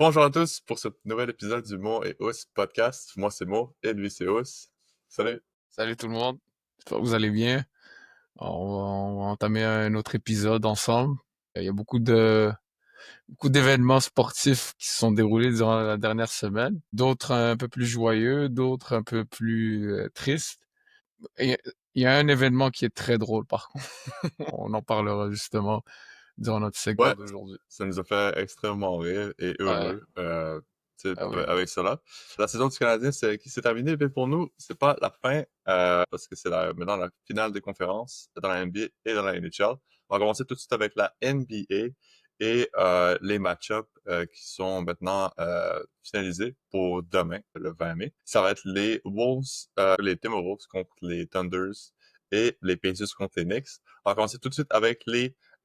Bonjour à tous pour ce nouvel épisode du Mo et Ous podcast. Moi, c'est Mo et lui, c'est Ous. Salut. Salut tout le monde, j'espère que vous allez bien. On va entamer un autre épisode ensemble. Il y a beaucoup d'événements sportifs qui se sont déroulés durant la dernière semaine. D'autres un peu plus joyeux, d'autres un peu plus tristes. Et il y a un événement qui est très drôle par contre. On en parlera justement durant notre segment Ouais, d'aujourd'hui. ça nous a fait extrêmement rire et Ouais, heureux ah oui. avec cela. La saison du Canadien qui s'est terminée, mais pour nous, c'est pas la fin parce que c'est maintenant la finale des conférences dans la NBA et dans la NHL. On va commencer tout de suite avec la NBA et les match-ups qui sont maintenant finalisés pour demain, le 20 mai. Ça va être les Wolves, les Timberwolves contre les Thunders et les Pacers contre les Knicks. On va commencer tout de suite avec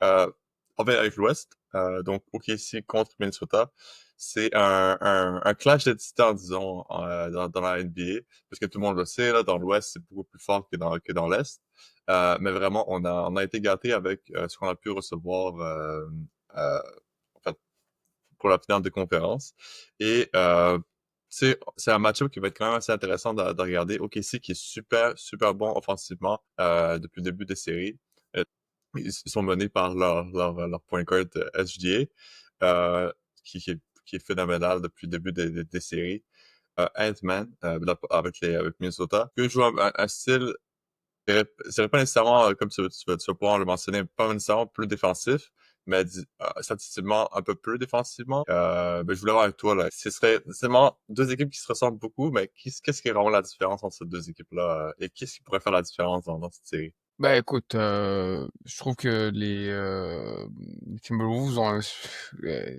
euh, avec l'Ouest, donc OKC contre Minnesota. C'est un clash de titans, disons, dans la NBA, parce que tout le monde le sait, là, dans l'Ouest, c'est beaucoup plus fort que dans l'Est. Mais vraiment, on a été gâtés avec ce qu'on a pu recevoir euh, en fait, pour la finale de conférence. Et c'est un match-up qui va être quand même assez intéressant de regarder. OKC qui est super, super bon offensivement depuis le début des séries. Euh, ils sont menés par leur point guard SGA, qui est phénoménal depuis le début des séries. Ant-Man, avec Minnesota, peut jouer un style, je dirais pas nécessairement, comme tu vas pouvoir le mentionner, pas nécessairement plus défensif, mais statistiquement un peu plus défensivement. Ben, je voulais voir avec toi, là. C'est vraiment deux équipes qui se ressemblent beaucoup, mais qu'est-ce qui est vraiment la différence entre ces deux équipes-là, et qu'est-ce qui pourrait faire la différence dans cette série? Ben écoute, je trouve que les Timberwolves euh,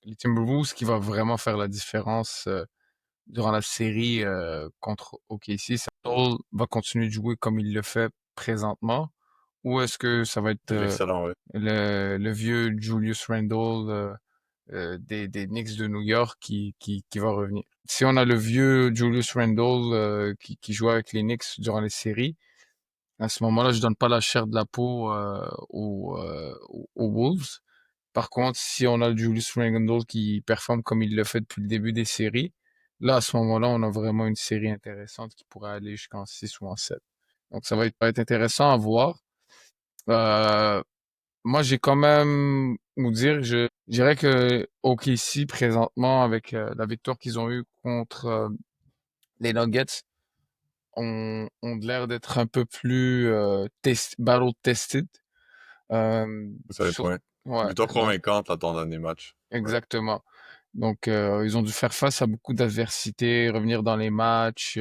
les Timberwolves, ce qui va vraiment faire la différence durant la série contre OKC, c'est Randle va continuer de jouer comme il le fait présentement, ou est-ce que ça va être Excellent, ouais. le vieux Julius Randle des Knicks de New York qui va revenir? Si on a le vieux Julius Randle qui joue avec les Knicks durant les séries, à ce moment-là, je donne pas la chair de la peau aux Wolves. Par contre, si on a Julius Randle qui performe comme il le fait depuis le début des séries, là, à ce moment-là, on a vraiment une série intéressante qui pourrait aller jusqu'en 6 ou en 7. Donc, ça va être intéressant à voir. Euh, Moi, j'ai quand même, vous dire, je dirais que OKC, présentement, avec la victoire qu'ils ont eue contre les Nuggets, ont l'air d'être un peu plus battle tested. Euh, Vous savez sur- point. ouais, Victoire donc convaincante là, dans le dernier match. Ouais. exactement. Donc, ils ont dû faire face à beaucoup d'adversités, revenir dans les matchs,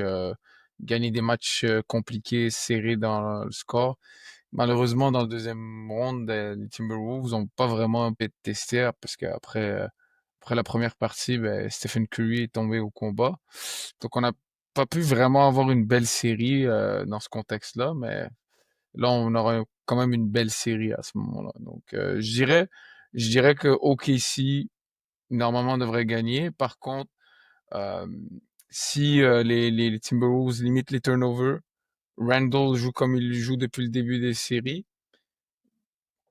gagner des matchs compliqués, serrés dans le score. Malheureusement, dans le deuxième round, les Timberwolves n'ont pas vraiment été testés parce qu'après après la première partie, ben, Stephen Curry est tombé au combat. Donc, on n'a pas pu vraiment avoir une belle série dans ce contexte-là, mais là, on aura quand même une belle série à ce moment-là. Donc, je dirais que OKC normalement devrait gagner. Par contre, euh, si les Timberwolves limitent les turnovers, Randall joue comme il joue depuis le début des séries,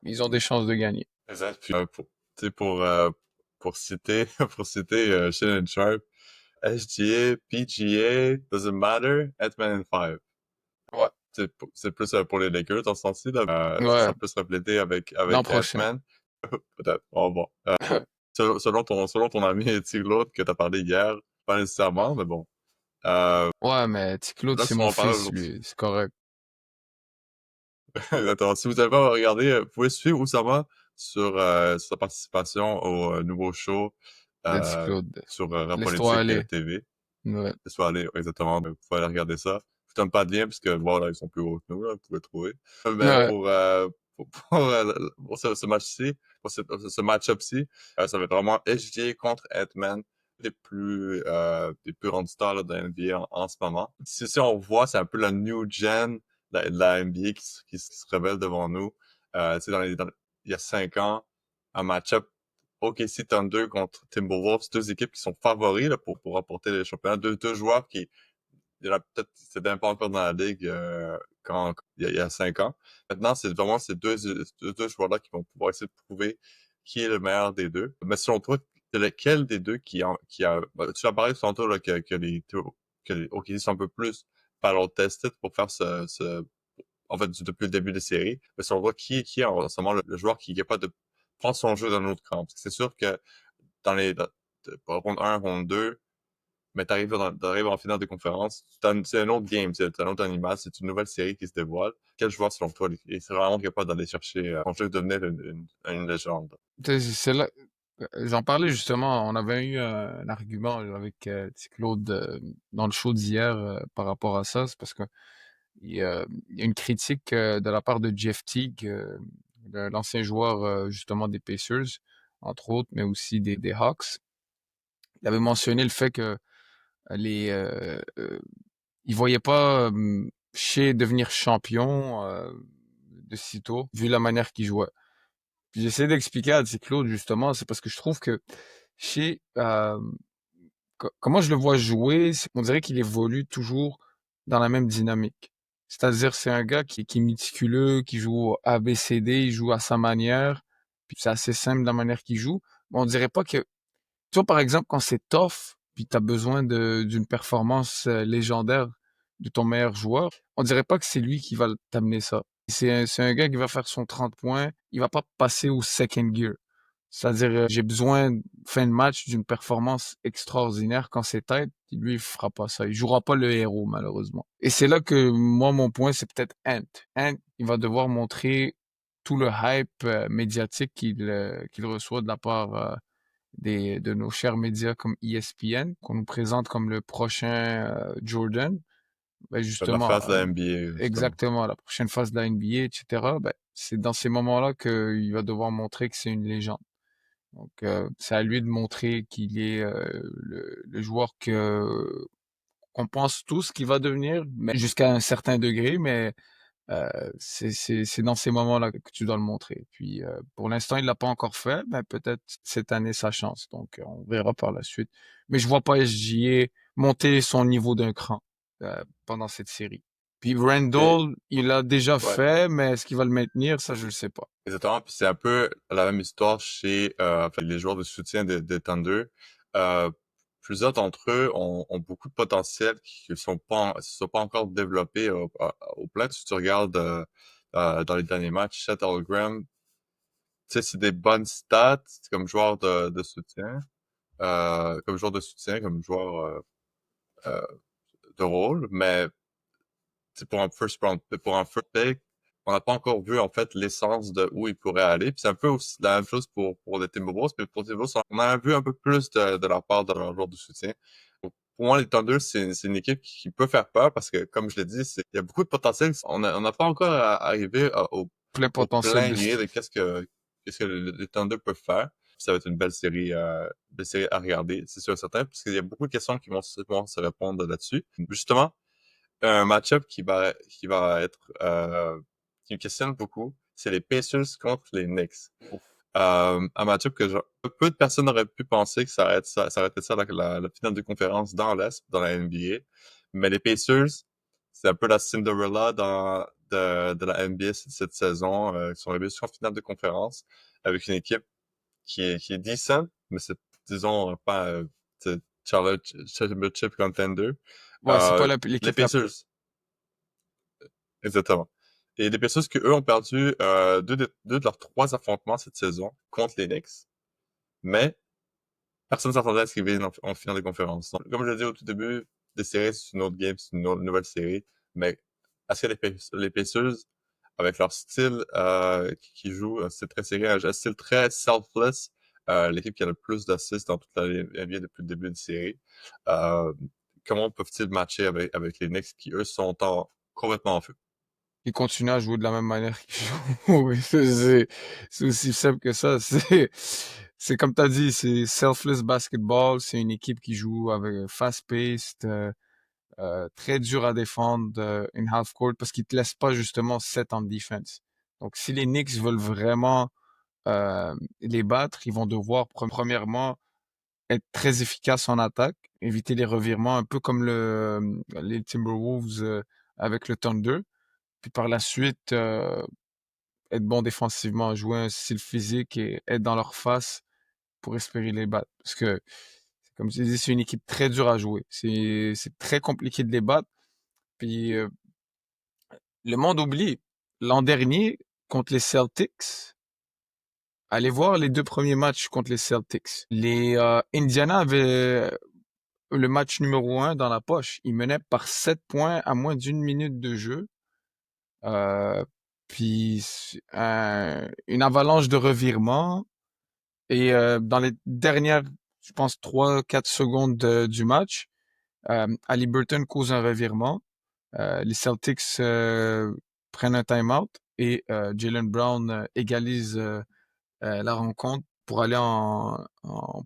ils ont des chances de gagner. Exact. Puis, tu sais, pour citer, pour citer Shannon Sharp, SGA, PGA, doesn't matter, Ant-Man in five. Ouais, Ouais, c'est plus pour les Lakers dans ce sens-ci, là. ouais, Ça peut se refléter l'an avec prochain. Ant-Man. Peut-être. Oh, bon. Selon ton ami Tiglo que t'as parlé hier, pas nécessairement, mais bon. Euh, Ouais, mais Claude, là, c'est si mon on parle fils, aujourd'hui. lui, c'est correct. Attends, si vous avez pas regardé, vous pouvez suivre Oussama sur sa participation au nouveau show De euh, Claude. sur Rap Laisse-toi Politique aller. TV. Ouais. Laisse-toi aller, exactement. Vous pouvez aller regarder ça. Je donne pas de lien parce que voilà, ils sont plus hauts que nous, là, vous pouvez le trouver. Mais Ouais. pour ce match-ci, pour ce match-up-ci, ça va être vraiment SGA contre Ant-Man, des plus grandes stars là, de la NBA en ce moment. Si on voit, c'est un peu la new gen de la NBA qui se révèle devant nous. Tu sais, il y a 5 ans, un match-up OKC Thunder contre Timberwolves, deux équipes qui sont favoris là, pour remporter les championnats. Deux joueurs qui, il y en a peut-être, c'était pas encore dans la ligue il y a 5 ans. Maintenant, c'est vraiment ces deux joueurs-là qui vont pouvoir essayer de prouver qui est le meilleur des deux. Mais selon toi, c'est lequel des deux qui a, tu as parlé tantôt là, que les OKC sont un peu plus battle tested pour faire en fait, depuis le début des séries. Mais si on voit qui est en ce moment le joueur qui est capable de prendre son jeu dans un autre camp. Parce que c'est sûr que pour ronde 1, ronde 2, mais t'arrives en finale de conférence, c'est un autre game, c'est un autre animal, c'est une nouvelle série qui se dévoile. Quel joueur, selon toi, est vraiment capable d'aller chercher son jeu de devenir une légende? C'est là, j'en parlais justement, on avait eu un argument avec petit Claude dans le show d'hier par rapport à ça. C'est parce que il y a une critique de la part de Jeff Teague, l'ancien joueur justement des Pacers, entre autres, mais aussi des Hawks. Il avait mentionné le fait que les il voyait pas Shea devenir champion de sitôt, vu la manière qu'il jouait. Puis j'essaie d'expliquer à Claude justement, c'est parce que je trouve que Shea, comment je le vois jouer, c'est qu'on dirait qu'il évolue toujours dans la même dynamique. C'est-à-dire, c'est un gars qui est méticuleux, qui joue au ABCD, il joue à sa manière, puis c'est assez simple la manière qu'il joue. Mais on dirait pas que, tu vois, par exemple, quand c'est tough, puis t'as besoin d'une performance légendaire de ton meilleur joueur, on dirait pas que c'est lui qui va t'amener ça. C'est un gars qui va faire son 30 points, il va pas passer au second gear. C'est-à-dire, j'ai besoin, fin de match, d'une performance extraordinaire quand c'est tête. Lui, il fera pas ça. Il jouera pas le héros, malheureusement. Et c'est là que, moi, mon point, c'est peut-être Ant. Ant, il va devoir montrer tout le hype médiatique qu'il reçoit de la part de nos chers médias comme ESPN, qu'on nous présente comme le prochain Jordan. Ben La justement, face de la NBA, justement. exactement, la prochaine phase de la NBA, etc. Ben, c'est dans ces moments-là qu'il va devoir montrer que c'est une légende. Donc, c'est à lui de montrer qu'il est le joueur qu'on pense tous qu'il va devenir, mais jusqu'à un certain degré, mais c'est dans ces moments-là que tu dois le montrer. Puis, pour l'instant, il l'a pas encore fait, mais peut-être cette année sa chance. Donc, on verra par la suite. Mais je vois pas SGA monter son niveau d'un cran pendant cette série. Puis Et, Randall, il l'a déjà ouais, fait, mais est-ce qu'il va le maintenir? Ça, je le sais pas. exactement. Puis c'est un peu la même histoire chez enfin, les joueurs de soutien des Thunder. Euh, Plusieurs d'entre eux ont beaucoup de potentiel qui ne sont pas encore développés au plein. Si tu regardes dans les derniers matchs, Chet Holmgren, tu sais, c'est des bonnes stats comme joueur de soutien, comme joueur euh, de rôle, mais c'est pour un first pick, on n'a pas encore vu en fait l'essence de où il pourrait aller. Puis c'est un peu aussi la même chose pour les Timberwolves, mais pour les Timberwolves, on a vu un peu plus de leur part de leur joueur de soutien. Donc, pour moi, les Thunder, c'est une équipe qui peut faire peur parce que, comme je l'ai dit, il y a beaucoup de potentiel. On n'a pas encore arrivé Plein au potentiel plein de gré style. de qu'est-ce que les Thunder peuvent faire. Puis ça va être une belle série à regarder, c'est sûr et certain, parce qu'il y a beaucoup de questions qui vont se répondre là-dessus. Justement, un match-up qui me questionne beaucoup, c'est les Pacers contre les Knicks. Un match-up peu de personnes auraient pu penser que ça aurait été ça la finale de conférence dans l'Est, dans la NBA. Mais les Pacers, c'est un peu la Cinderella de la NBA cette saison. Ils sont arrivés jusqu'en finale de conférence avec une équipe qui est decent, mais c'est, disons, pas c'est championship contender. Ouais, c'est pas Les l'équipe la plus. Pacers, exactement. Et les Pacers eux ont perdu deux de leurs trois affrontements cette saison contre les Knicks, mais personne ne s'attendait à ce qu'ils viennent en finale de conférence. Donc, comme je l'ai dit au tout début, des séries, c'est une autre game, c'est nouvelle série, mais est-ce que les Pacers, avec leur style qui joue, c'est très serré, un style très selfless, l'équipe qui a le plus d'assists dans toute la NBA depuis le début de série, euh, comment peuvent-ils matcher avec les Knicks qui, eux, complètement en feu? Ils continuent à jouer de la même manière qu'ils jouent. Oui, c'est aussi simple que ça. C'est comme tu as dit, c'est selfless basketball. C'est une équipe qui joue avec fast-paced, très dur à défendre in half court parce qu'ils te laissent pas justement set en defense. Donc, si les Knicks veulent vraiment les battre, ils vont devoir premièrement être très efficaces en attaque, éviter les revirements, un peu comme les Timberwolves avec le Thunder. Puis par la suite, être bon défensivement, jouer un style physique et être dans leur face pour espérer les battre. Parce que, comme je disais, c'est une équipe très dure à jouer. C'est très compliqué de les battre. Puis le monde oublie. L'an dernier, contre les Celtics, allez voir les 2 premiers matchs contre les Celtics. Les Indiana avaient le match numéro 1 dans la poche. Ils menaient par 7 points à moins d'une minute de jeu. Euh, puis une avalanche de revirements. Et dans les dernières, je pense, 3-4 secondes du match, Haliburton cause un revirement. Les Celtics prennent un time-out et Jaylen Brown égalise la rencontre pour aller en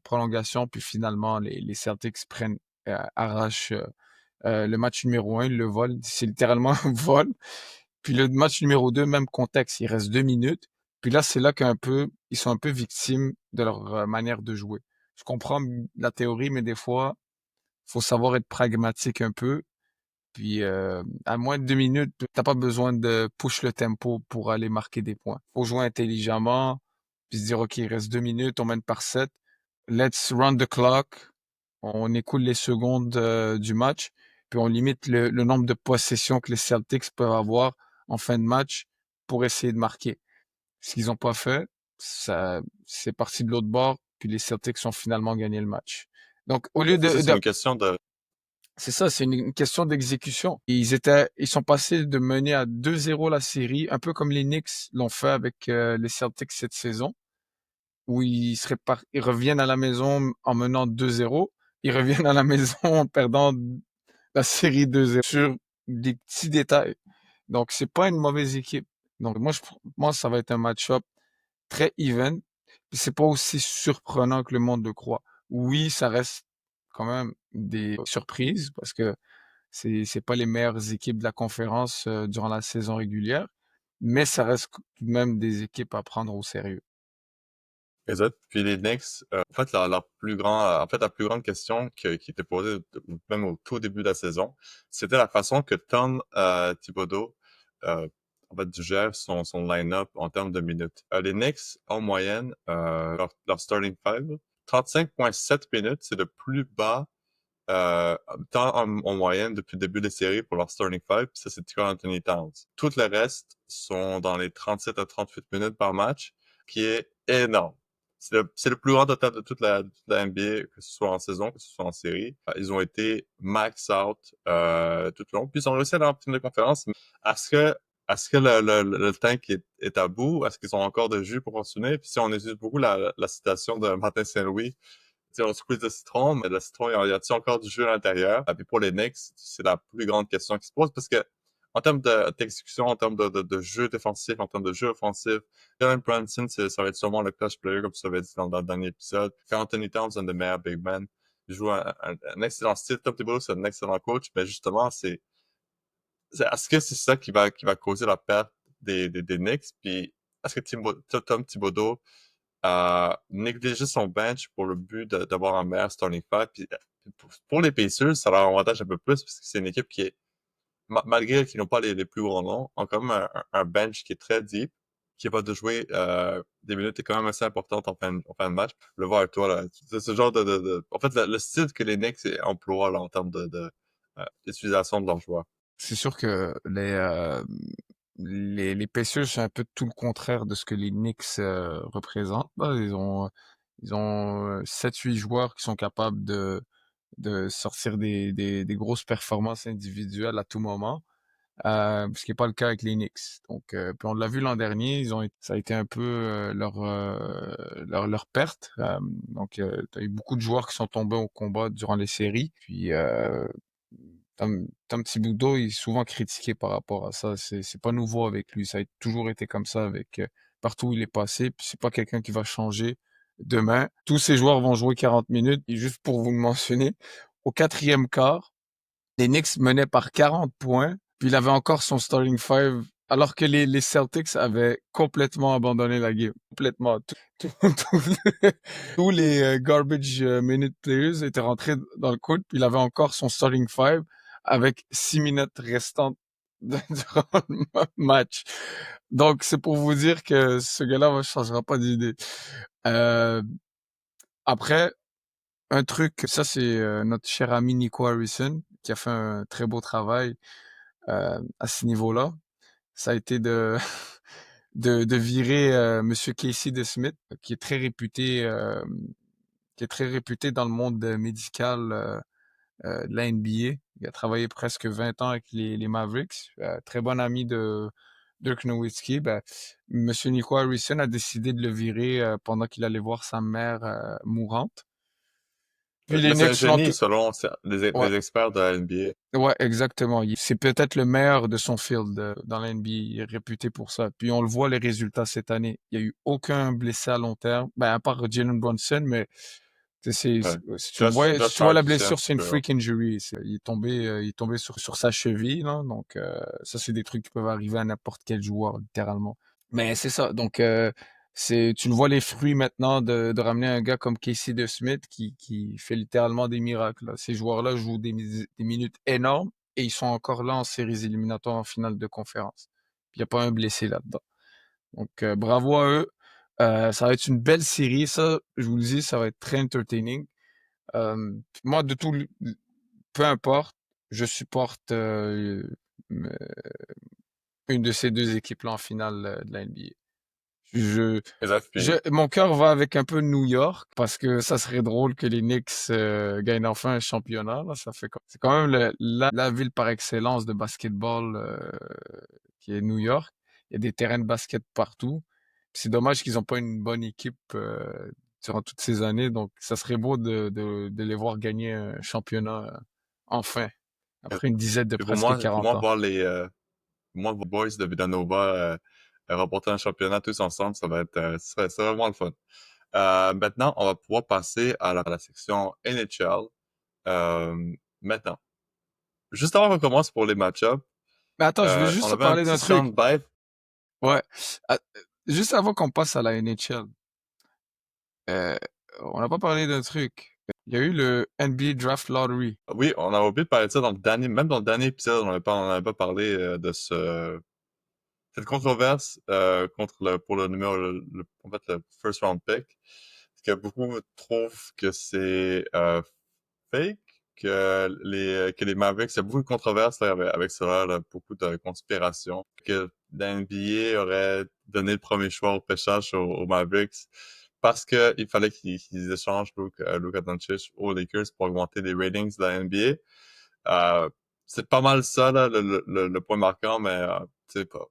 prolongation. Puis finalement, les Celtics arrachent le match numéro 1, ils le volent. C'est littéralement un vol. Puis le match numéro 2, même contexte, il reste 2 minutes. Puis là, c'est là ils sont un peu victimes de leur manière de jouer. Je comprends la théorie, mais des fois, faut savoir être pragmatique un peu. Puis à moins de 2 minutes, t'as pas besoin de push le tempo pour aller marquer des points. Faut jouer intelligemment, puis se dire, OK, il reste 2 minutes, on mène par 7. Let's run the clock. On écoule les secondes du match, puis on limite le nombre de possessions que les Celtics peuvent avoir en fin de match pour essayer de marquer. Ce qu'ils n'ont pas fait, ça, c'est parti de l'autre bord, puis les Celtics ont finalement gagné le match. Donc, au lieu C'est ça, c'est une question de... c'est ça, c'est une question d'exécution. Ils sont passés de mener à 2-0 la série, un peu comme les Knicks l'ont fait avec les Celtics cette saison, où ils reviennent à la maison en menant 2-0, ils reviennent à la maison en perdant la série 2-0 sur des petits détails. Donc, c'est pas une mauvaise équipe. Donc, moi, ça va être un match-up très even. Puis c'est pas aussi surprenant que le monde le croit. Oui, ça reste quand même des surprises parce que c'est pas les meilleures équipes de la conférence durant la saison régulière, mais ça reste tout de même des équipes à prendre au sérieux. Exact. Puis les Knicks, en fait, la plus grande question qui était posée même au tout début de la saison, c'était la façon que Tom Thibodeau, euh, en fait, gère son line-up en termes de minutes. Les Knicks, en moyenne, leur starting five, 35,7 minutes, c'est le plus bas temps en moyenne depuis le début des séries pour leur starting five, puis ça, c'est Karl Anthony Towns. Tout le reste sont dans les 37 à 38 minutes par match, qui est énorme. C'est le plus grand total de toute la NBA, que ce soit en saison, que ce soit en série. Ils ont été max out tout le long, puis ils ont réussi à aller en finale de conférence. Mais Est-ce que est-ce que le tank est à bout? Est-ce qu'ils ont encore de jus pour continuer? Puis si on utilise beaucoup la citation de Martin Saint-Louis, sais, on squeeze le citron, mais le citron, y a-t-il encore du jus à l'intérieur? Puis pour les Knicks, c'est la plus grande question qui se pose parce que en termes d'exécution, en termes de jeu défensif, en termes de jeu offensif, Jalen Brunson, ça va être sûrement le clutch player, comme tu l'avais dit dans le dernier épisode. Quand Anthony Towns, un des meilleurs big men, il joue un excellent style. Tom Thibodeau, c'est un excellent coach, mais justement, est-ce que c'est ça qui va causer la perte des Knicks? Puis, est-ce que Tom Thibodeau négliger son bench pour le but d'avoir un meilleur starting five? Puis, pour les Pacers, ça leur avantage un peu plus parce que c'est une équipe qui est, malgré qu'ils n'ont pas les plus grands noms, ont quand même un bench qui est très deep, qui est capable de jouer des minutes est quand même assez importantes en fin de match. Le voir avec toi, là, c'est ce genre en fait, le style que les Knicks emploient là, en termes d'utilisation de leurs joueurs. C'est sûr que les Pacers, c'est un peu tout le contraire de ce que les Knicks représentent. Là. Ils ont 7-8 joueurs qui sont capables de sortir des grosses performances individuelles à tout moment. Ce qui n'est pas le cas avec les Knicks. Donc, puis on l'a vu l'an dernier, ça a été un peu leur perte. Donc, tu as eu beaucoup de joueurs qui sont tombés au combat durant les séries. Puis, Tom Thibodeau est souvent critiqué par rapport à ça. C'est pas nouveau avec lui. Ça a toujours été comme ça avec partout où il est passé. Puis c'est pas quelqu'un qui va changer demain. Tous ces joueurs vont jouer 40 minutes. Et juste pour vous le mentionner, au quatrième quart, les Knicks menaient par 40 points, puis il avait encore son starting five, alors que les Celtics avaient complètement abandonné la game. Complètement. Tous les garbage minute players étaient rentrés dans le court, puis il avait encore son starting five avec 6 minutes restantes durant le match. Donc, c'est pour vous dire que ce gars-là ne changera pas d'idée. Euh, Après, un truc, ça c'est notre cher ami Nico Harrison qui a fait un très beau travail à ce niveau-là. Ça a été de de virer Monsieur Casey DeSmith, qui est très réputé, qui est très réputé dans le monde médical de la NBA. Il a travaillé presque 20 ans avec les Mavericks. Très bon ami de Dirk Nowitzki. Ben, Monsieur Nico Harrison a décidé de le virer pendant qu'il allait voir sa mère mourante. Puis les Mais c'est un Knicks l'ont génie tout... selon Ouais, les experts de la NBA. ouais, exactement. C'est peut-être le meilleur de son field dans la NBA. Il est réputé pour ça. Puis on le voit les résultats cette année. Il y a eu aucun blessé à long terme, ben à part Jalen Brunson, mais Ouais. si tu le vois, si Josh tu vois la Hart aussi, un blessure, petit c'est une peu. Ouais. freak injury. Il est tombé sur sa cheville, là. Donc ça, c'est des trucs qui peuvent arriver à n'importe quel joueur, littéralement. Mais c'est ça. Donc tu le vois les fruits maintenant de ramener un gars comme Casey DeSmith qui fait littéralement des miracles, là. Ces joueurs-là jouent des minutes énormes et ils sont encore là en séries éliminatoires en finale de conférence. Puis il n'y a pas un blessé là-dedans. Donc bravo à eux. Ça va être une belle série, ça, je vous le dis, ça va être très entertaining. Moi, peu importe, je supporte euh, une de ces deux équipes-là en finale de la NBA. Je, Exact. Puis, mon cœur va avec un peu New York parce que ça serait drôle que les Knicks gagnent enfin un championnat. Là. C'est quand même la ville par excellence de basketball qui est New York. Il y a des terrains de basket partout. C'est dommage qu'ils n'ont pas une bonne équipe durant toutes ces années. Donc, ça serait beau de les voir gagner un championnat enfin, après une dizaine de puis presque pour 40 moi, ans. voir les boys de Villanova remporter un championnat tous ensemble, ça va être, c'est vraiment le fun. Maintenant, on va pouvoir passer à la section NHL. Maintenant, juste avant qu'on commence pour les match-ups, Mais attends, je veux on juste te avait un parler petit d'un truc. soundbite. Ouais. Ouais. Ah, juste avant qu'on passe à la NHL, euh, on n'a pas parlé d'un truc. Il y a eu le NBA Draft Lottery. Oui, on a oublié de parler de ça dans le dernier, même dans le dernier épisode, on n'avait pas parlé de cette controverse pour le numéro, en fait, le first round pick. Parce que beaucoup trouvent que c'est fake, que les Mavericks, il y a beaucoup de controverses là, avec cela, là, beaucoup de conspirations, que la NBA aurait donné le premier choix au pêchage aux Mavericks parce que il fallait qu'ils échangent Luka Doncic aux Lakers pour augmenter les ratings de la NBA. C'est pas mal ça, là, le point marquant, mais tu sais pas.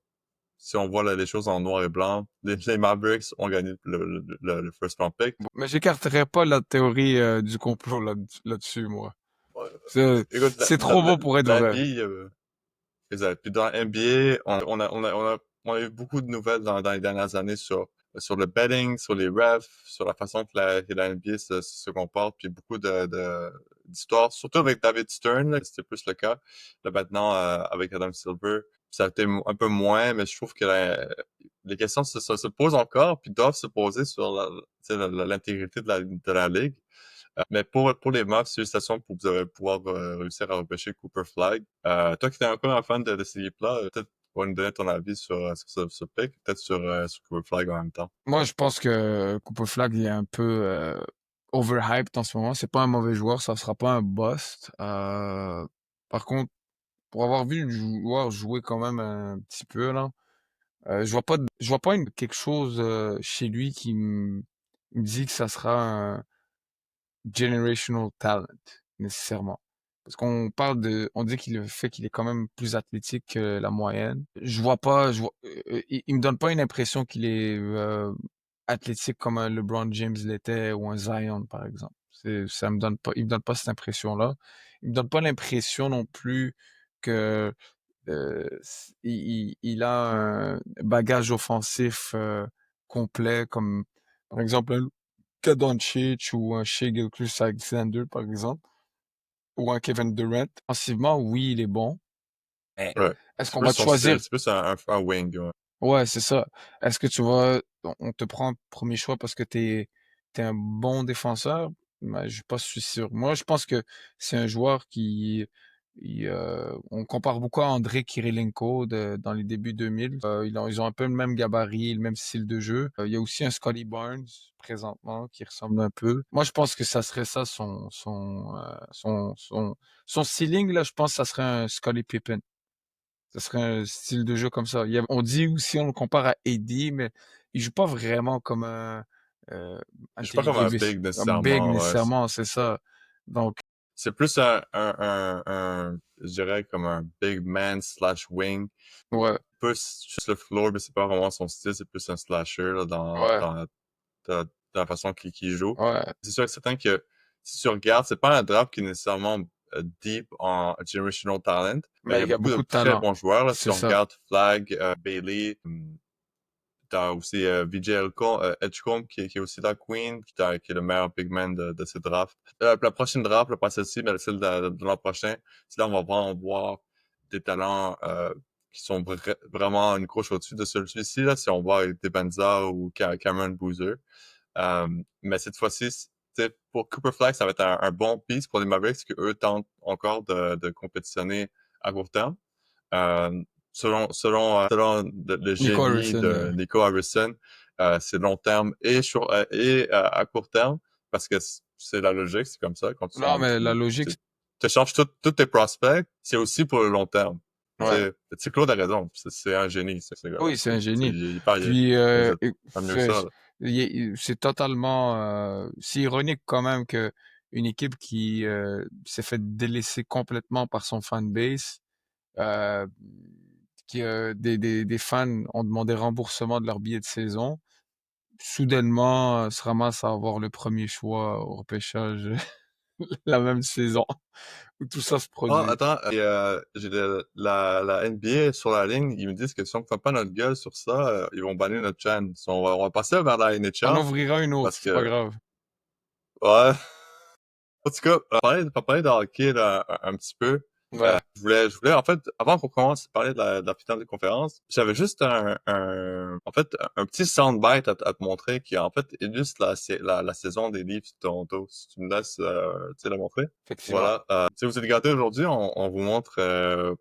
Si on voit là, les choses en noir et blanc, les Mavericks ont gagné le first round pick. Bon, mais j'écarterai pas la théorie du complot là-dessus, moi. Ouais. Écoute, C'est trop beau pour être la vrai. NBA, exact. Puis dans la NBA, on a eu beaucoup de nouvelles dans les dernières années sur le betting, sur les refs, sur la façon que la NBA se comporte, puis beaucoup d'histoires, surtout avec David Stern, là, c'était plus le cas. Là, maintenant, avec Adam Silver, ça a été un peu moins, mais je trouve que les questions se posent encore, puis doivent se poser sur tu sais, l'intégrité de la ligue. Mais pour les Mavs, félicitations pour vous allez pouvoir réussir à repêcher Cooper Flag. Toi qui es encore un fan de ces équipes-là, peut-être pour nous donner ton avis sur ce pick, peut-être sur Cooper Flag en même temps. Moi, je pense que Cooper Flag il est un peu overhyped en ce moment. C'est pas un mauvais joueur, ça sera pas un bust. Par contre, pour avoir vu le joueur jouer quand même un petit peu là, je vois pas quelque chose chez lui me dit que ça sera un generational talent nécessairement. Parce on dit qu'il le fait qu'il est quand même plus athlétique que la moyenne. Je vois pas, il me donne pas une impression qu'il est athlétique comme un LeBron James l'était ou un Zion par exemple. Il me donne pas cette impression-là. Il me donne pas l'impression non plus que il a un bagage offensif complet, comme par exemple un Luka Doncic ou un Shai Gilgeous-Alexander, par exemple, ou un Kevin Durant. Offensivement, oui, il est bon. Mais Ouais. est-ce qu'on va te choisir? C'est plus un wing. Ouais. Ouais, c'est ça. Est-ce que on te prend premier choix parce que t'es un bon défenseur? Ben, je suis pas sûr. Moi, je pense que c'est un joueur On compare beaucoup à Andrei Kirilenko dans les débuts 2000. Ils ont un peu le même gabarit, le même style de jeu. Il y a aussi un Scotty Barnes présentement qui ressemble un peu. Moi, je pense que ça serait ça son ceiling là. Je pense que ça serait un Scottie Pippen. Ça serait un style de jeu comme ça. On dit aussi, on le compare à AD, mais il joue pas vraiment comme euh, Je suis pas Anthony comme un Davis, big un big nécessairement, ouais. nécessairement, c'est ça. Donc, C'est plus je dirais comme un big man slash wing. ouais, Plus juste le floor, mais c'est pas vraiment son style, c'est plus un slasher là, ouais, dans la façon qu'il joue. ouais. C'est sûr et certain que si tu regardes, c'est pas un draft qui est nécessairement deep en generational talent, mais il Mais y a il y a beaucoup de beaucoup de très talent. bons joueurs. Là. Si C'est on ça. regarde Flag, Bailey, t'as aussi VJ Edgecombe qui est aussi dans Queen, qui est le meilleur big man de ce draft. La prochaine draft, pas celle-ci, mais celle de l'an prochain, c'est là on va vraiment voir des talents qui sont vraiment une couche au-dessus de celui-ci, là, si on voit avec Debenza ou Cameron Boozer. Mais cette fois-ci, pour Cooper Flag, ça va être un bon piece pour les Mavericks, que eux tentent encore de compétitionner à court terme. Euh, selon le Nico génie Harrison. de Nico Harrison, c'est long terme à court terme, parce que c'est la logique, c'est comme ça. Quand Non, mais la logique, tu changes tous tes prospects, c'est aussi pour le long terme. ouais. Claude a raison, c'est un génie, ce gars-là. Oui, c'est un génie. Il Puis, faisait pas mieux que ça. Là. c'est totalement, c'est ironique quand même que une équipe qui s'est fait délaisser complètement par son fanbase, euh, des fans ont demandé remboursement de leur billet de saison, soudainement se ramasse à avoir le premier choix au repêchage la même saison où tout ça se Ah, produit. attends, j'ai la NBA sur la ligne, ils me disent que si on ne fait pas notre gueule sur ça, ils vont bannir notre chaîne. On va passer vers la On NHL, ouvrira une autre, parce c'est pas que, grave. ouais, en tout cas, on va parler de hockey là, un petit peu. Ouais. Je voulais, en fait, avant qu'on commence à parler de la finale de conférence, j'avais juste en fait, un petit soundbite à te montrer qui, en fait, illustre la saison des Leafs de Toronto. Si tu me laisses, tu sais, la montrer. Effectivement. Voilà. Si vous êtes gâtés aujourd'hui, on vous montre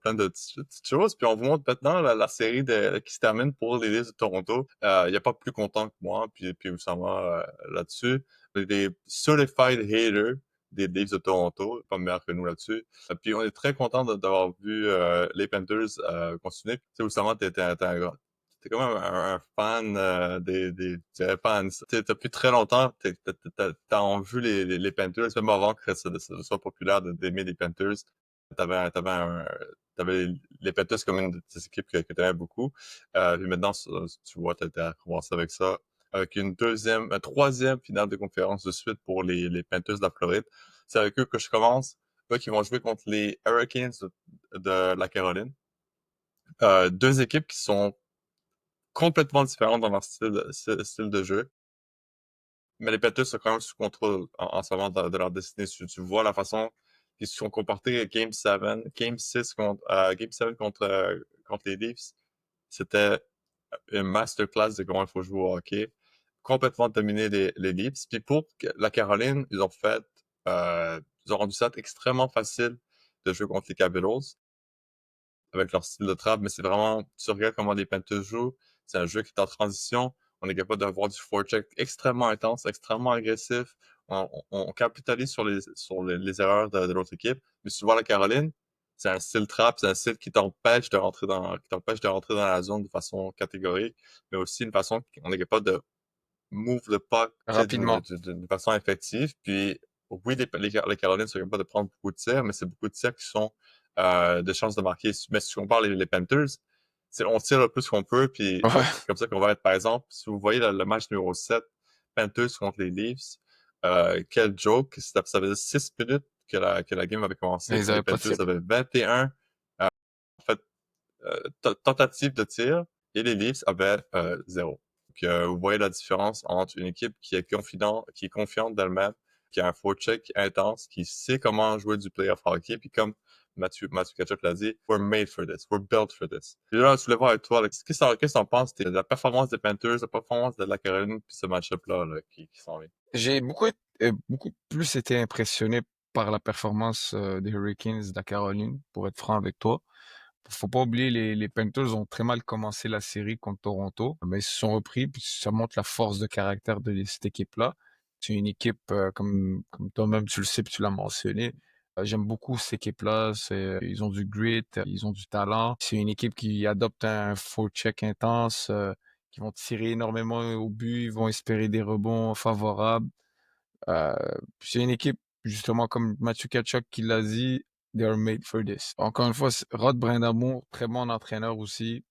plein de petites choses, puis on vous montre maintenant la série qui se termine pour les Leafs de Toronto. Il n'y a pas plus content que moi, puis Oussama là-dessus. Des certified haters des Leafs de Toronto, pas meilleur que nous là-dessus. Puis on est très content d'avoir vu les Panthers continuer. Tu sais, Oussama, t'es quand même un fan je dirais fan. Depuis très longtemps, t'as vu les Panthers, même avant que ça soit populaire d'aimer les Panthers. T'avais t'avais les Panthers comme une de tes équipes que t'aimais beaucoup. Puis maintenant, tu vois, t'as commencé avec ça. Avec une troisième finale de conférence de suite pour les Panthers de la Floride. C'est avec eux que je commence. Eux qui vont jouer contre les Hurricanes de la Caroline. Deux équipes qui sont complètement différentes dans leur style de jeu. Mais les Panthers sont quand même sous contrôle en ce moment de leur destinée. Tu vois la façon qu'ils se sont comportés à Game 7, Game 7 contre les Leafs. C'était une masterclass de comment il faut jouer au hockey. Complètement dominer les Leafs. Puis pour la Caroline, ils ont rendu ça extrêmement facile de jouer contre les Capitals avec leur style de trappe, mais c'est vraiment, tu regardes comment les Panthers jouent, c'est un jeu qui est en transition, on est capable d'avoir du forecheck extrêmement intense, extrêmement agressif, on capitalise les erreurs de l'autre équipe, mais si tu vois la Caroline, c'est un style trap, c'est un style qui t'empêche de rentrer dans la zone de façon catégorique, mais aussi une façon qu'on est capable de move le puck, tu sais, Rapidement. d'une façon effective. Puis, oui, les Carolines sont capables de prendre beaucoup de tirs, mais c'est beaucoup de tirs qui sont de chances de marquer. Mais si on parle les Panthers, on tire le plus qu'on peut, puis Ouais. c'est comme ça qu'on va être, par exemple, si vous voyez le match numéro 7, Panthers contre les Leafs, quel joke, ça faisait 6 minutes que la game avait Mais commencé, ils puis les avaient pas de tir. Panthers avaient 21 en fait, tentatives de tir, et les Leafs avaient 0. Donc, vous voyez la différence entre une équipe qui est confiante d'elle-même, qui a un forecheck intense, qui sait comment jouer du playoff hockey, puis comme Mathieu Tkachuk l'a dit, we're made for this, we're built for this. Puis là, je voulais voir avec toi, là, qu'est-ce que t'en penses de la performance des Panthers, la performance de la Caroline, puis ce match-up là, qui s'en vient? J'ai beaucoup plus été impressionné par la performance des Hurricanes de la Caroline, pour être franc avec toi. Faut pas oublier, les Panthers ont très mal commencé la série contre Toronto, mais ils se sont repris, puis ça montre la force de caractère de cette équipe-là. C'est une équipe, comme toi-même tu le sais, puis tu l'as mentionné. J'aime beaucoup cette équipe-là. Ils ont du grit, ils ont du talent. C'est une équipe qui adopte un forecheck intense, qui vont tirer énormément au but, ils vont espérer des rebonds favorables. Euh, c'est une équipe, justement, comme Mathieu Tkachuk qui l'a dit, they are made for this. Encore une fois, Rod Brindamour, très bon entraîneur aussi.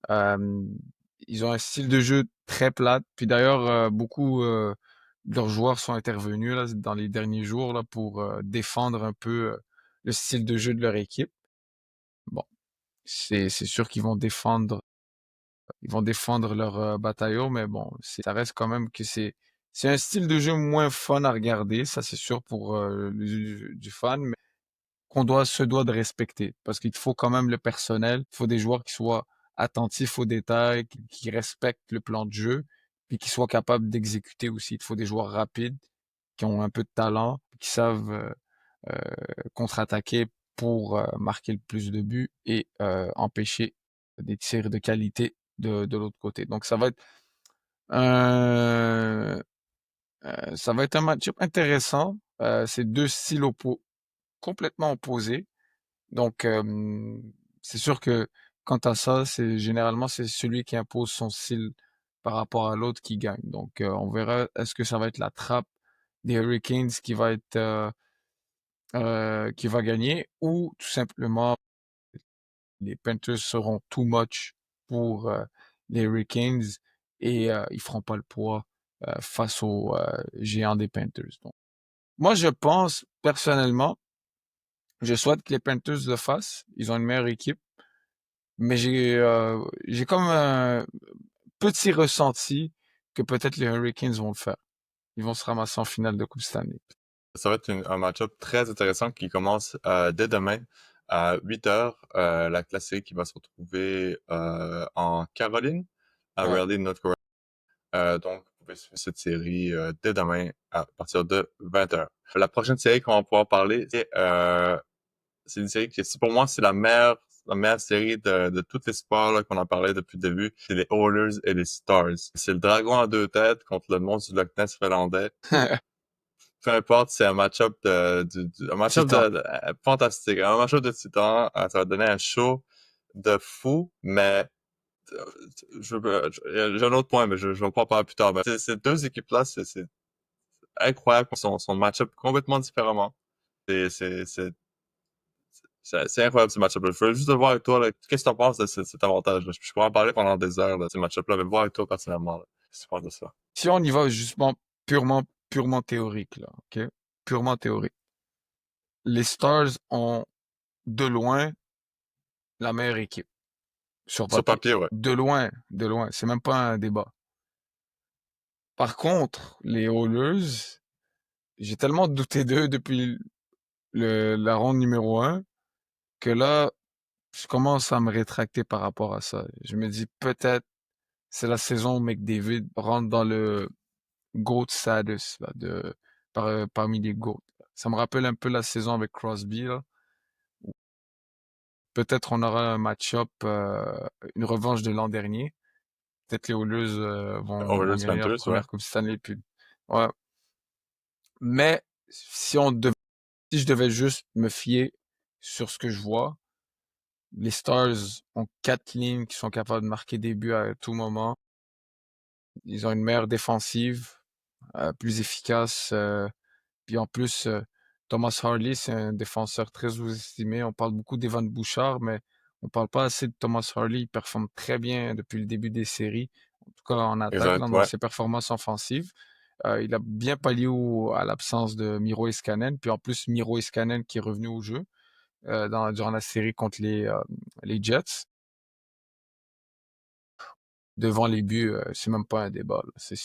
Euh, Ils ont un style de jeu très plate. Puis d'ailleurs, beaucoup de leurs joueurs sont intervenus là, dans les derniers jours là, pour défendre un peu le style de jeu de leur équipe. Bon, c'est sûr qu'ils vont défendre, leur bataillon, mais bon, ça reste quand même que c'est un style de jeu moins fun à regarder, ça c'est sûr pour du fan, mais se doit de respecter parce qu'il faut quand même le personnel, il faut des joueurs qui soient attentifs aux détails, qui respectent le plan de jeu, puis qui soient capables d'exécuter aussi. Il faut des joueurs rapides, qui ont un peu de talent, qui savent contre-attaquer pour marquer le plus de buts et empêcher des tirs de qualité de l'autre côté. Donc un, ça va être un match intéressant. C'est deux styles complètement opposés. Donc c'est sûr que quant à ça, généralement c'est celui qui impose son style par rapport à l'autre qui gagne. Donc on verra est-ce que ça va être la trappe des Hurricanes qui va gagner ou tout simplement les Panthers seront too much pour les Hurricanes et ils feront pas le poids face aux géants des Panthers. Donc, moi, je pense personnellement, je souhaite que les Panthers le fassent. Ils ont une meilleure équipe, mais j'ai comme un petit ressenti que peut-être les Hurricanes vont le faire. Ils vont se ramasser en finale de Coupe Stanley. Ça va être un match-up très intéressant qui commence dès demain à 8 heures. La série qui va se retrouver en Caroline, à Ouais. Raleigh, North Carolina. Donc, vous pouvez suivre cette série dès demain à partir de 20 heures. La prochaine série qu'on va pouvoir parler, c'est une série qui, pour moi, c'est la meilleure série de tous les sports là, qu'on en parlait depuis le début. C'est les Oilers et les Stars. C'est le dragon à deux têtes contre le monstre du Loch Ness finlandais. Peu importe, c'est un match-up un match-up Titan. fantastique. Un match-up de titan, ça va donner un show de fou, mais euh, j'ai un autre point, mais je vais pas en parler plus tard. Mais ces deux équipes-là, c'est incroyable. Son match-up complètement différemment. C'est c'est- c'est- c'est incroyable ce match-up-là. Je veux juste te voir avec toi, là. Qu'est-ce que tu en penses de cet avantage-là? Je pourrais en parler pendant des heures, là, de ce match-up-là, mais voir avec toi personnellement, là. Qu'est-ce que tu penses de ça? Si on y va justement purement théorique, là, ok? Purement théorique. Les Stars ont de loin la meilleure équipe sur Sur papier. papier, ouais. De loin, de loin. C'est même pas un débat. Par contre, les Oilers, j'ai tellement douté d'eux depuis la ronde numéro un que là, je commence à me rétracter par rapport à ça. Je me dis peut-être c'est la saison où McDavid rentre dans le GOAT status là, parmi les GOAT. Ça me rappelle un peu la saison avec Crosby là. Peut-être on aura un match-up, une revanche de l'an dernier. Peut-être les Oilers vont Oilers gagner leur Panthers, ouais. première Coupe Stanley. Puis, ouais. Mais si je devais juste me fier sur ce que je vois, les Stars ont quatre lignes qui sont capables de marquer des buts à tout moment. Ils ont une meilleure défensive, plus efficace. Puis en plus, Thomas Harley, c'est un défenseur très sous-estimé. On parle beaucoup d'Evan Bouchard, mais on parle pas assez de Thomas Harley. Il performe très bien depuis le début des séries, en tout cas en attaque, Exact, dans ouais. ses performances offensives. Il a bien pallié à l'absence de Miro Iskanen. Puis en plus, Miro Iskanen qui est revenu au jeu durant la série contre les Jets. Devant les buts, c'est même pas un débat, là.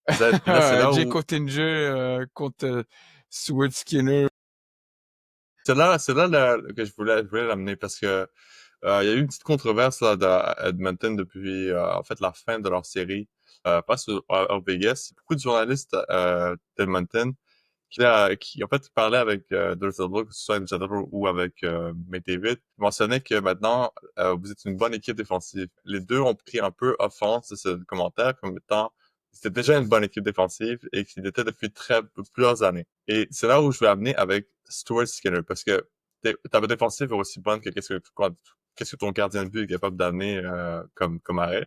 Exact. Puis là, c'est là Jay où Cottinger contre Stuart Skinner. c'est là que je voulais l'amener parce que il y a eu une petite controverse là, à Edmonton depuis en fait la fin de leur série. Pas à Vegas. Beaucoup de journalistes d'Edmonton qui en fait parlait avec Dulcich, que ce soit avec Jadot ou avec McDavid, il mentionnait que maintenant vous êtes une bonne équipe défensive. Les deux ont pris un peu offense de ce commentaire comme étant c'était déjà une bonne équipe défensive et qu'il était depuis plusieurs années. Et c'est là où je vais amener avec Stuart Skinner parce que ta défensive est aussi bonne que qu'est-ce que ton gardien de but est capable d'amener comme arrêt.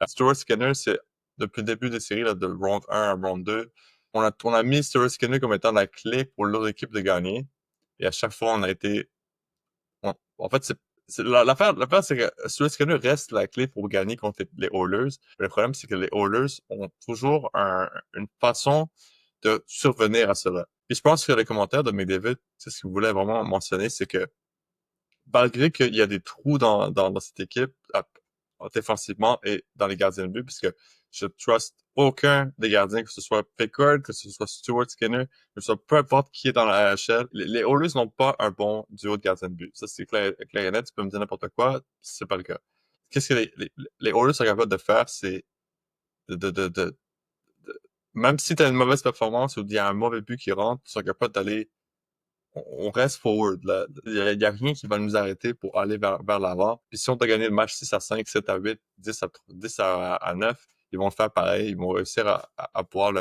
Stuart Skinner, c'est depuis le début des séries, là, de round 1 à round 2, on a mis Stuart Skinner comme étant la clé pour l'autre équipe de gagner. Et à chaque fois, on a été... en fait, l'affaire, c'est que Stuart Skinner reste la clé pour gagner contre les Oilers. Le problème, c'est que les Oilers ont toujours une façon de survenir à cela. Puis je pense que les commentaires de McDavid, c'est ce qu'il voulait vraiment mentionner, c'est que malgré qu'il y a des trous dans cette équipe, défensivement et dans les gardiens de but, puisque je trust aucun des gardiens, que ce soit Pickard, que ce soit Stuart Skinner, que ce soit peu importe qui est dans la AHL. Les Oilers n'ont pas un bon duo de gardiens de but. Ça, c'est clair et net. Tu peux me dire n'importe quoi, c'est pas le cas. Qu'est-ce que les Oilers sont capables de faire, c'est de, de, de, de, même si tu as une mauvaise performance ou il y a un mauvais but qui rentre, ils sont capables d'aller on reste forward. Là. Il y a rien qui va nous arrêter pour aller vers l'avant. Puis si on t'a gagné le match 6-5, 7-8, 10 à 9, ils vont le faire pareil. Ils vont réussir à pouvoir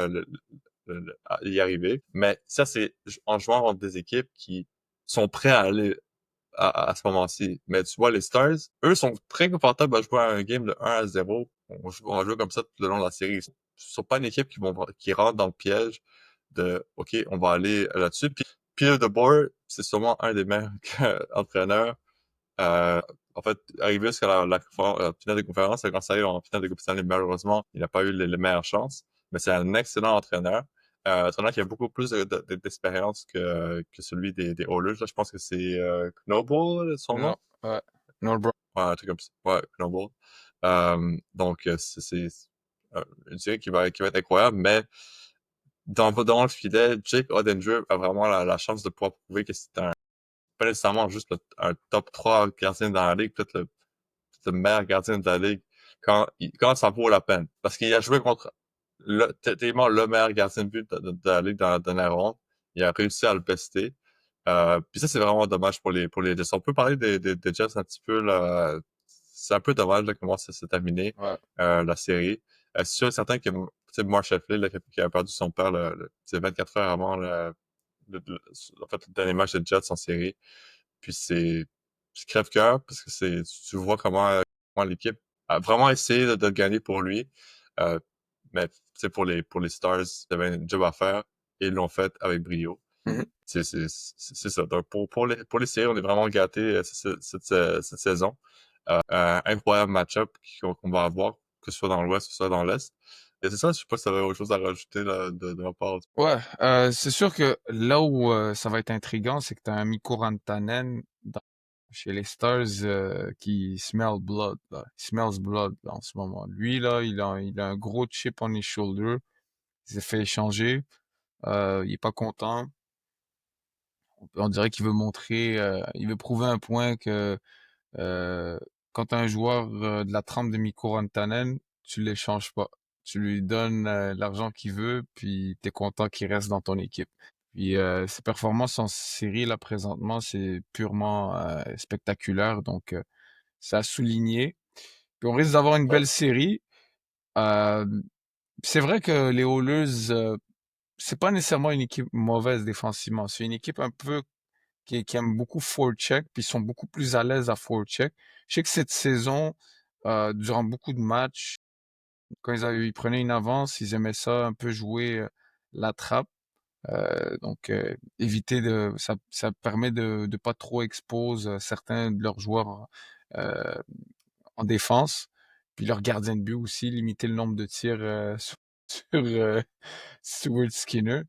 à y arriver. Mais ça, c'est en jouant contre des équipes qui sont prêts à aller à ce moment-ci. Mais tu vois, les Stars, eux sont très confortables à jouer à un game de 1-0. On va jouer comme ça tout le long de la série. Ils sont pas une équipe qui rentre dans le piège de OK, on va aller là-dessus. Puis Peter DeBoer, c'est sûrement un des meilleurs entraîneurs. Euh, en fait, arrivé jusqu'à la finale de conférence, quand ça arrive en finale de Coupe Stanley, malheureusement, il n'a pas eu les meilleures chances. Mais c'est un excellent entraîneur. Entraîneur qui a beaucoup plus d'expérience que celui des Oilers. Là, je pense que c'est Knoble, son Non, nom. ouais. Norbert. Ouais, un truc comme ça. Ouais, Knoble. Donc, c'est une série qui va être incroyable, mais dans le filet, Jake Oettinger a vraiment la chance de pouvoir prouver que c'est pas nécessairement juste un top 3 gardien dans la ligue, peut-être le meilleur gardien de la ligue quand ça vaut la peine. Parce qu'il a joué contre tellement le meilleur gardien de but de la ligue dans la dernière ronde. Il a réussi à le pester. Puis ça, c'est vraiment dommage pour les Jets. On peut parler des Jets un petit peu, là. C'est un peu dommage là, comment ça s'est terminé, Ouais. la série. C'est sûr et certain que Mark Sheffield, là, qui a perdu son père c'est 24 heures avant en fait, le dernier match des Jets en série. Puis c'est crève-cœur parce que tu vois comment l'équipe a vraiment essayé de gagner pour lui. Euh, mais c'est pour les Stars, il y avait un job à faire et ils l'ont fait avec brio. Mhm. C'est ça. Donc pour les séries, on est vraiment gâtés cette saison. Incroyable match-up qu'on va avoir, que ce soit dans l'Ouest, que ce soit dans l'Est. Et c'est ça, je sais pas si tu avais autre chose à rajouter là, de ma part. Ouais, c'est sûr que là où ça va être intriguant, c'est que tu as un Mikko Rantanen chez les Stars qui smell blood, là. Il smells blood là, en ce moment. Lui, là, il a un gros chip on his shoulder. Il s'est fait échanger. Il est pas content. On dirait qu'il veut montrer, il veut prouver un point que Euh, quand t'as un joueur de la trempe de Mikko Rantanen, tu l'échanges pas. Tu lui donnes l'argent qu'il veut, puis t'es content qu'il reste dans ton équipe. Puis ses performances en série là présentement, c'est purement spectaculaire, donc c'est à souligner. Puis on risque d'avoir une Ouais. belle série. Euh, c'est vrai que les Oilers, c'est pas nécessairement une équipe mauvaise défensivement. C'est une équipe un peu qui aiment beaucoup forecheck, puis ils sont beaucoup plus à l'aise à forecheck. Je sais que cette saison, durant beaucoup de matchs, quand ils prenaient une avance, ils aimaient ça un peu jouer la trappe. Donc éviter ça permet de pas trop exposer certains de leurs joueurs euh, en défense, puis leurs gardiens de but aussi, limiter le nombre de tirs sur Stuart Skinner.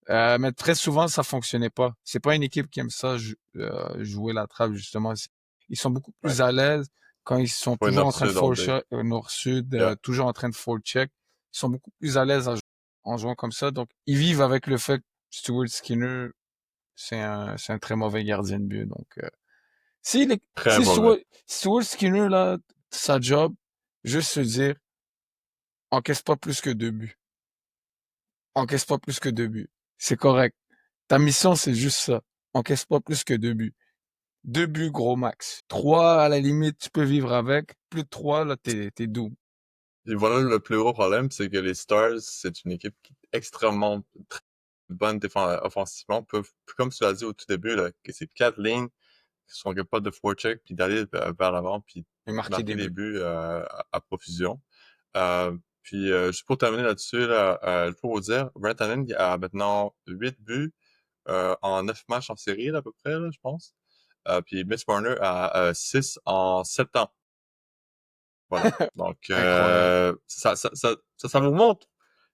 Mais très souvent, ça fonctionnait pas. C'est pas une équipe qui aime ça, jouer la trappe, justement. Ils sont beaucoup Ouais. plus à l'aise quand ils sont Ouais, toujours en train de Nord-Sud all day. forecheck, nord-sud, Yeah. toujours en train de forecheck. Ils sont beaucoup plus à l'aise en jouant comme ça. Donc, ils vivent avec le fait que Stuart Skinner, c'est un très mauvais gardien de but. Donc, si, Très si mauvais. Stuart Skinner, là, sa job, juste se dire, encaisse pas plus que 2 buts. Encaisse pas plus que 2 buts. c'est correct. Ta mission, c'est juste ça. Encaisse pas plus que 2 buts. 2 buts, gros max. 3, à la limite, tu peux vivre avec. Plus de 3, là, t'es doux. Et voilà le plus gros problème, c'est que les Stars, c'est une équipe qui est extrêmement très bonne offensivement. Comme tu l'as dit au tout début, là, que c'est 4 lignes qui sont capables de forecheck puis d'aller vers l'avant puis Et marquer marquer des des buts. buts à profusion. Puis juste pour terminer là-dessus, là, je peux vous dire, Brent Allen a maintenant 8 buts en 9 matchs en série là, à peu près, là, je pense. Puis Mitch Marner a 6 en 7 ans. Voilà. Donc, Incroyable. ça vous montre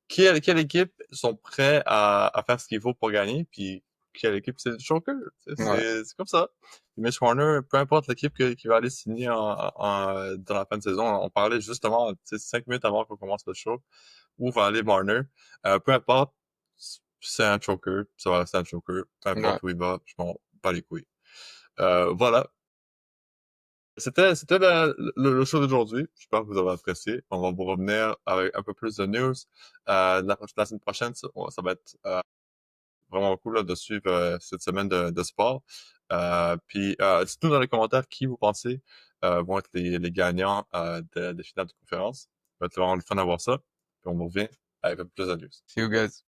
quelle équipe sont prêts à faire ce qu'il faut pour gagner, puis quelle équipe c'est le choker. Ouais. C'est comme ça. Puis Mitch Marner, peu importe l'équipe qui va aller signer dans la fin de saison, on parlait justement 5 minutes avant qu'on commence le show, où va aller Marner. Peu importe, c'est un choker, ça va rester un choker. Peu Ouais. importe où il va, je m'en bats les couilles. Voilà. C'était le show d'aujourd'hui. J'espère que vous avez apprécié. On va vous revenir avec un peu plus de news. La semaine prochaine, ça va être vraiment cool là, de suivre cette semaine de sport. Puis dites-nous dans les commentaires qui vous pensez vont être les gagnants des finales de conférence. Ça va être vraiment le fun d'avoir ça. Puis on vous revient avec un peu plus de news. See you guys.